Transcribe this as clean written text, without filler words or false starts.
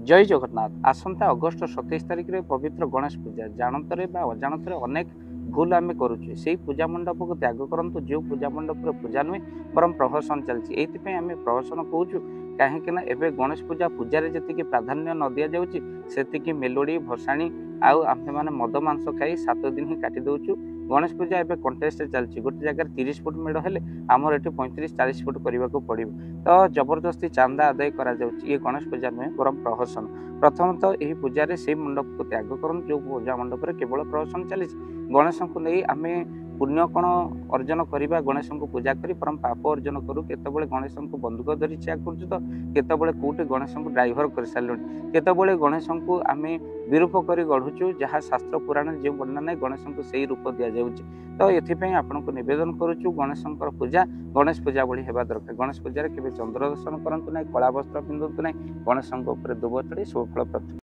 जय जगन्नाथ आसंता अगस्ट 27 तारिख रे पवित्र गणेश पूजा जानतरे बा अजाणतरे अनेक भूल आम करुचे से पूजा मंडप को त्याग करंतु जो पूजा मंडप पूजा नुहे बरम प्रहसन चलती ये आम प्रहसन कहूँ कहीं एवं गणेश पूजा पूजा जी प्राधान्य न दि जाऊँगी मेलोडी भसाणी आमे मैंने मद मांस खाई 7 दिन ही काटी दौचु। गणेश पूजा एवं कंटेस्ट चलती गोटे जगह 30 फुट मेढ़ हेले आमर ये 35-40 फुट करने को पड़ो तो जबरदस्ती चांदा आदाय करा ये गणेश पूजा नुहे बरम प्रहसन। प्रथमतः यही पूजा से मंडप को त्याग करूँ जो पूजा मंडप केवल प्रहसन चली गणेश को नहीं आम पुण्य कण अर्जन करवा गणेश को पूजा करी परम पाप अर्जन करूँ केतबले गणेश को बंदूक धरी चेक कर तो केतबले कौटे गणेश को ड्राइवर कर सारे केतबले गणेश को आम विरूप कर गढ़ुचु जहाँ शास्त्र पुराण जो वर्णना ना गणेश को सही रूप दि जाऊँगी तो ये आपन को निवेदन करुचु गणेश पूजा गणेश पूजा भली हेबा दरकार। गणेश पूजा केवे चंद्र दर्शन करंतु ना कला वस्त्र पिंधु ना गणेश दुब चढ़ी शुभफल प्राप्त।